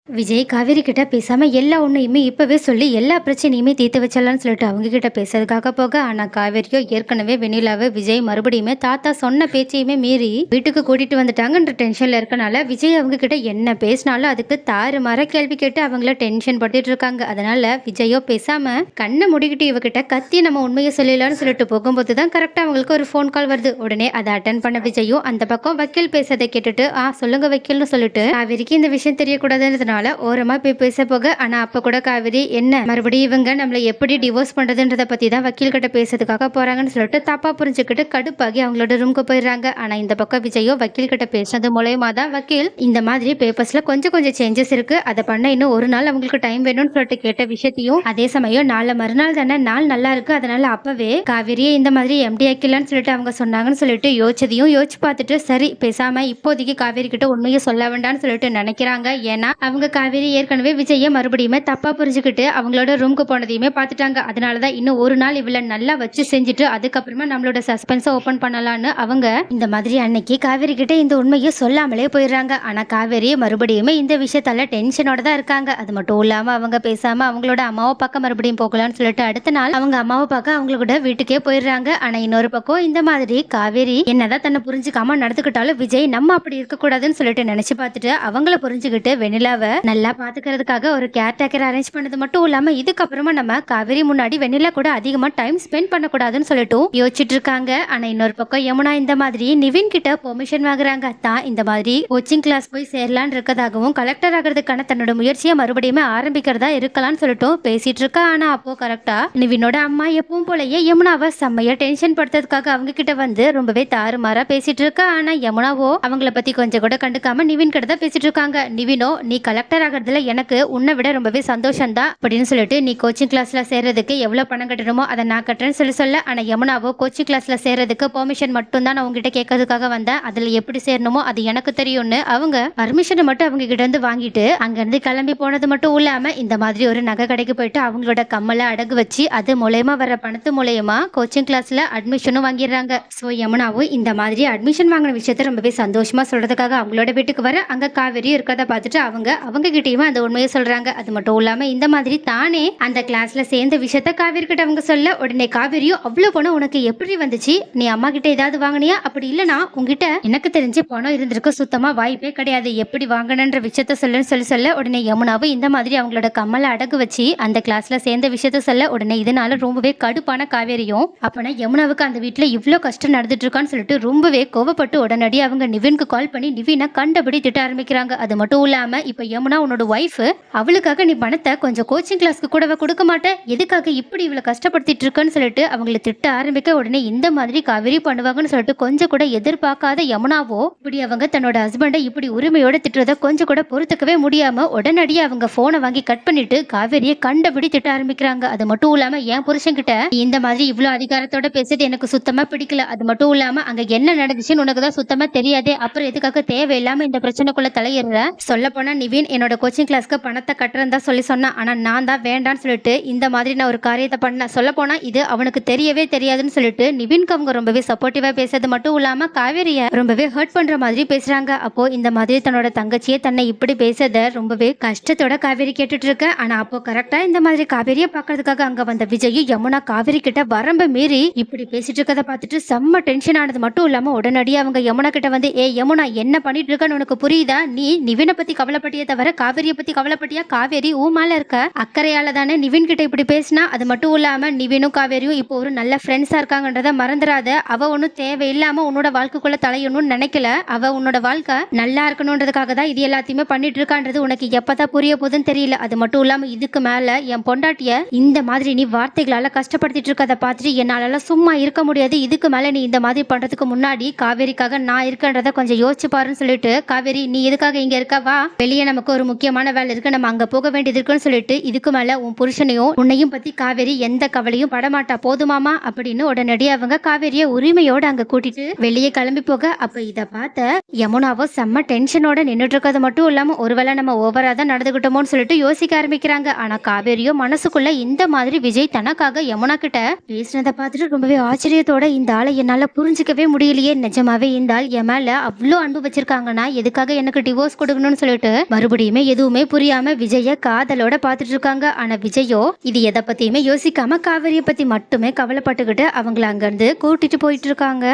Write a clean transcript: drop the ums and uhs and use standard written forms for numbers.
விஜய் காவேரி கிட்ட பேசாம எல்லா உண்மையுமே இப்பவே சொல்லி எல்லா பிரச்சனையுமே தீர்த்து வச்சிடலாம்னு சொல்லிட்டு அவங்க கிட்ட பேசுறதுக்காக போக, ஆனா காவேரியோ ஏற்கனவே வெண்ணிலாவை விஜய் மறுபடியுமே தாத்தா சொன்ன பேச்சையுமே மீறி வீட்டுக்கு கூட்டிட்டு வந்துட்டாங்கன்ற டென்ஷன்ல இருக்கனால விஜய் அவங்க கிட்ட என்ன பேசினாலும் அதுக்கு தாறுமாற கேள்வி கேட்டு அவங்கள டென்ஷன் படுத்திட்டு இருக்காங்க. அதனால விஜயோ பேசாம கண்ணை முடிக்கிட்டு இவகிட்ட கத்தி நம்ம உண்மையை சொல்லலாம்னு சொல்லிட்டு போகும்போது தான் கரெக்டா அவங்களுக்கு ஒரு ஃபோன் கால் வருது. உடனே அதை அட்டன் பண்ண விஜயும் அந்த பக்கம் வக்கீல் பேசுறதை கேட்டுட்டு சொல்லுங்க வக்கீல்னு சொல்லிட்டு காவேரிக்கு இந்த விஷயம் தெரியக்கூடாதுன்றதுனால ஓரமா போய் பேச போக, ஆனா அப்ப கூட காவேரி என்ன மறுபடியும் இவங்க நம்மள எப்படி டிவோர்ஸ் பண்றதுன்றத பத்தி தான் வக்கீல் கிட்ட பேசுறதுக்காக போறாங்கன்னு சொல்லிட்டு தப்பா புரிஞ்சுக்கிட்டு கடுப்பாகி அவங்களோட ரூம்க்கு போயிடுறாங்க. ஆனா இந்த பக்கம் விஜயோ வக்கீல் கிட்ட பேசுறது மூலயமா தான் வக்கீல் இந்த மாதிரி பேப்பர்ஸ்ல கொஞ்சம் கொஞ்சம் சேஞ்சஸ் இருக்கு, அதை பண்ண இன்னும் ஒரு நாள் அவங்களுக்கு டைம் வேணும்னு சொல்லிட்டு கேட்ட விஷயத்தையும், அதே சமயம் நாளை மறுநாள் தானே நாள் நல்லா இருக்கு, அதனால அப்பவே காவேரியே இந்த மாதிரி எம்டி ஆக்கலான்னு சொல்லிட்டு அவங்க சொன்னாங்கன்னு சொல்லிட்டு யோசிச்சதையும் யோசிச்சு பார்த்துட்டு சரி பேசாம இப்போதைக்கு காவேரி கிட்ட உண்மையை சொல்ல வேண்டாம்னு சொல்லிட்டு நினைக்கிறாங்க. ஏன்னா அவங்க காவேரி ஏற்கனவே விஜய மறுபடியுமே தப்பா புரிஞ்சுக்கிட்டு அவங்களோட ரூம்க்கு போனதையுமே பார்த்துட்டாங்க. அதனாலதான் இன்னும் ஒரு நாள் இவளை நல்லா வச்சு செஞ்சுட்டு அதுக்கப்புறமா நம்மளோட சஸ்பென்ஸை ஓபன் பண்ணலான்னு அவங்க இந்த மாதிரி அன்னைக்கு காவேரி கிட்ட இந்த உண்மையை சொல்லாமலே போயிடுறாங்க. ஆனா காவேரி மறுபடியுமே இந்த விஷயத்தால டென்ஷனோட தான் இருக்காங்க. அது மட்டும் இல்லாம அவங்க பேசாம அவங்களோட அம்மாவை பார்க்க மறுபடியும் போகலான்னு சொல்லிட்டு அடுத்த நாள் அவங்க அம்மாவை பார்க்க அவங்களோட வீட்டுக்கே போயிடுறாங்க. ஆனா இன்னொரு பக்கம் இந்த மாதிரி காவேரி என்னதான் தன்னை புரிஞ்சுக்காம நடந்துக்கிட்டாலும் விஜய் நம்ம அப்படி இருக்க கூடாதுன்னு சொல்லிட்டு நினைச்சு பார்த்துட்டு அவங்கள புரிஞ்சுக்கிட்டு வெண்ணிலாவை நல்லா பாத்துக்கிறதுக்காக ஒரு கேர் டேக்கர் அரேஞ்ச் பண்ணது மட்டும் இல்லாம இதுக்கப்புறமா நம்ம காவேரி முன்னாடி வெண்ணிலா கூட அதிகமா டைம் ஸ்பெண்ட் பண்ணக்கூடாதுன்னு சொல்லிட்டு யோசிச்சுட்டு இருக்காங்க. ஆனா இன்னொரு பக்கம் யமுனா இந்த மாதிரி நிவின் கிட்ட பெர்மிஷன் வாங்குறாங்க. தான் இந்த மாதிரி கோச்சிங் கிளாஸ் போய் சேரலான்னு இருக்கதாகவும் கலெக்டர் ஆகிறதுக்கான தன்னோட முயற்சியை மறுபடியும் ஆரம்பிக்கிறதா இருக்கலாம்னு சொல்லிட்டு பேசிட்டு இருக்கா. ஆனா அப்போ கரெக்டா நிவினோட அம்மா எப்பவும் போலயே யமுனாவை செம்மையா டென்ஷன் படுத்துறதுக்காக அவங்க கிட்ட வந்து ரொம்பவே தாறுமாறா பேசிட்டு இருக்கா. ஆனா யமுனாவோ அவங்கள பத்தி கொஞ்சம் கூட கண்டுக்காம நிவின் கிட்ட தான் பேசிட்டு இருக்காங்க. நிவினோ நீ கலெக்டர் ஆகிறதுல எனக்கு உன்னை விட ரொம்பவே சந்தோஷம் தான் அப்படின்னு சொல்லிட்டு நீ கோச்சிங் கிளாஸ்ல சேர்றதுக்கு எவ்வளவு பணம் கட்டணுமோ அதை நான் கட்டுறேன்னு சொல்ல. ஆனா யமுனாவோ கோச்சிங் கிளாஸ்ல சேர்றதுக்கு பெர்மிஷன் மட்டும் தான் நான் உங்ககிட்ட கேட்கறதுக்காக வந்தேன், அதுல எப்படி சேரணுமோ அது எனக்கு தெரியும்னு அவங்க பர்மிஷனை மட்டும் அவங்க கிட்ட இருந்து வாங்கிட்டு அங்க இருந்து கிளம்பி போனது மட்டும் இல்லாம இந்த மாதிரி ஒரு நகை கடைக்கு போயிட்டு அவங்களோட கம்மலை அடகு வச்சு அது மூலயமா வர பணத்து மூலயமா கோச்சிங் கிளாஸ்ல அட்மிஷனும் வாங்கிடுறாங்க. சோ யமுனாவும் இந்த மாதிரி அட்மிஷன் வாங்கின விஷயத்த ரொம்பவே சந்தோஷமா சொல்றதுக்காக அவங்களோட வீட்டுக்கு வர அங்க காவேரியும் இருக்கதை பார்த்துட்டு அவங்க கிட்டயுமே அந்த உண்மையை சொல்றாங்க. அது மட்டும் இல்லாம இந்த மாதிரி தானே அந்த கிளாஸ்ல சேர்ந்த விஷயத்த காவேரி கிட்ட அவங்க சொல்ல, உடனே காவேரியும் அவ்வளவு பணம் உனக்கு எப்படி வந்துச்சு, நீ அம்மா கிட்ட ஏதாவது வாங்கினியா, அப்படி இல்லனா உங்ககிட்ட எனக்கு தெரிஞ்சு பணம் இருந்திருக்க சுத்தமா வாய்ப்பே கிடையாது, எப்படி வாங்கினன்ற விஷயத்த சொல்லுன்னு சொல்ல உடனே யமுனாவும் இந்த மாதிரி அவங்களோட கம்மலை அடகு வச்சு அந்த கிளாஸ்ல சேர்ந்த விஷயத்த சொல்ல உடனே இதனால ரொம்பவே கடுப்பான காவேரியும் அப்பனா யமுனாவுக்கு அந்த வீட்டுல இவ்வளவு கஷ்டம் நடந்துட்டு இருக்கான்னு சொல்லிட்டு ரொம்பவே கோவப்பட்டு உடனடி அவங்க நிவினுக்கு கால் பண்ணி நிவினை கண்டபடி திட்ட ஆரம்பிக்கிறாங்க. அது மட்டும் இல்லாம இப்ப யமுனா உன்னோட ஒய்ஃப், அவளுக்காக நீ பணத்தை கொஞ்சம் கோச்சிங் கிளாஸ்க்கு கூடவே கொடுக்க மாட்டேன், எதுக்காக இப்படி இவ்வளவு கஷ்டப்படுத்திட்டு இருக்கன்னு சொல்லிட்டு அவங்களை திட்ட ஆரம்பிக்க உடனே இந்த மாதிரி காவேரி பண்ணுவாங்கன்னு சொல்லிட்டு கொஞ்சம் கூட எதிர்பார்க்காத யமுனாவோ இப்படி அவங்க தன்னோட ஹஸ்பண்டை இப்படி உரிமையோட திட்டுறத கொஞ்சம் கூட பொறுத்துக்கவே முடியாம உடனடியே அவங்க போனை வாங்கி கட் பண்ணிட்டு காவேரியை கண்டபடி திட்ட ஆரம்பிக்கிறாங்க. அது மட்டும் இல்லாம என் புருஷன் கிட்ட இந்த மாதிரி இவ்வளவு அதிகாரத்தோட பேசுறது எனக்கு சுத்தமா பிடிக்கல, அது மட்டும் இல்லாம அங்க என்ன நடந்துச்சுன்னு உனக்கு தான் சுத்தமா தெரியாதே, அப்புறம் எதுக்காக தேவையில்லாம இந்த பிரச்சனைக்குள்ள தலையிடுற, சொல்ல போனா நிவின் என்னோட கோச்சிங் கிளாஸ்க்கு பணத்தை கட்டுறதா சொல்லி சொன்னான், ஆனா நான் தான் வேண்டான்னு சொல்லிட்டு இந்த மாதிரி நான் ஒரு காரியத்தை பண்ண, சொல்ல போனா இது அவனுக்கு தெரியவே தெரியாதுன்னு சொல்லிட்டு நிவின்க்கு அவங்க ரொம்பவே சப்போர்ட்டிவா பேசுறது மட்டும் இல்லாம காவேரிய ரொம்பவே ஹர்ட் பண்ற மாதிரி பேசுறாங்க. அப்போ இந்த மாதிரி தன்னோட தங்கச்சியே தன்னை இப்படி பேசுறத ரொம்பவே கஷ்டத்தோட காவேரி கேட்டுட்டு இருக்க. ஆனா அப்போ கரெக்டா இந்த மாதிரி காவேரியை பாக்குறதுக்காக அங்க வந்த விஜயும் யமுனா காவேரி கிட்ட வரம்ப மீறி இப்படி பேசிட்டு இருக்கதை பார்த்துட்டு செம்ம டென்ஷன் ஆனது மட்டும் இல்லாம உடனடியே அவங்க யமுனா கிட்ட வந்து யமுனா என்ன பண்ணிட்டு இருக்கன்னு உனக்கு புரியுதா, நீ நிவினை பத்தி கவலைப்பட்டியே தவிர காவேரியை பத்தி கவலைப்பட்டியா, காவேரி ஊமால இருக்க அக்கறையால தானே நிவின் கிட்ட இப்படி பேசினா, அது மட்டும் இல்லாம நிவினும் காவேரியும் இப்போ ஒரு நல்ல ஃப்ரெண்ட்ஸா இருக்காங்கன்றத மறந்துடாத, அவ ஒன்னும் தேவையில்லாம உன்னோட வாழ்க்கைக்குள்ள தலையணும்னு நினைக்கல, அவ உன்னோட வாழ்க்கை நல்லா இருக்கணும்ன்றதுக்காக தான் இது எல்லாத்தையுமே பண்ணிட்டு இருக்கான்றது உனக்கு எப்பதான் புரிய போகுதுன்னு தெரியல, அது மட்டும் இல்லாம இதுக்கு மேல என் பொண்டாட்டிய இந்த மாதிரி நீ வார்த்தைகளால கஷ்டப்படுத்திட்டு இருக்கதை பார்த்துட்டு என்னால சும்மா இருக்க முடியாது, இதுக்கு மேல நீ இந்த மாதிரி பண்றதுக்கு முன்னாடி காவேரிக்காக நான் இருக்கன்றத கொஞ்சம் யோசிச்சு பாருன்னு சொல்லிட்டு, காவேரி நீ எதுக்காக இங்க இருக்க, வா வெளியே நமக்கு ஒரு முக்கியமான வேலை இருக்கு, நம்ம அங்க போக வேண்டியது இருக்குன்னு சொல்லிட்டு இதுக்கு மேல உன் புருஷனையும் உன்னையும் பத்தி காவேரி எந்த கவலையும் படமாட்டா போதுமாமா அப்படின்னு உடனடி அவங்க காவேரிய உரிமையோட அங்க கூட்டிட்டு வெளியே கிளம்பி போக, அப்ப இத பார்த்த யமுனாவோ செம்ம டென்ஷனோட நின்றுட்டு இருக்கிறது மட்டும் இல்லாம ஒருவேளை நம்ம ஓவரா தான் நடந்துகிட்டோமோன்னு சொல்லிட்டு யோசிக்க ஆரம்பிக்கிறாங்க. ஆனா காவேரியோ மனசுக்குள்ள இந்த மாதிரி விஜய் தனக்காக யமுனா கிட்ட பேசினதை பார்த்துட்டு ரொம்பவே ஆச்சரியத்தோட இந்த ஆளை என்னால புரிஞ்சுக்கவே முடியலையே, நிஜமாவே இந்த ஆள் என் மேல அவ்வளோ அன்பு வச்சிருக்காங்கன்னா எதுக்காக எனக்கு டிவோர்ஸ் கொடுக்கணும்னு சொல்லிட்டு மறுபடியும் மறுபடியுமே எதுவுமே புரியாம விஜய காதலோட பாத்துட்டு இருக்காங்க. ஆனா விஜயோ இது எதை பத்தியுமே யோசிக்காம காவேரிய பத்தி மட்டுமே கவலைப்பட்டுக்கிட்டு அவங்கள அங்கிருந்து கூட்டிட்டு போயிட்டு இருக்காங்க.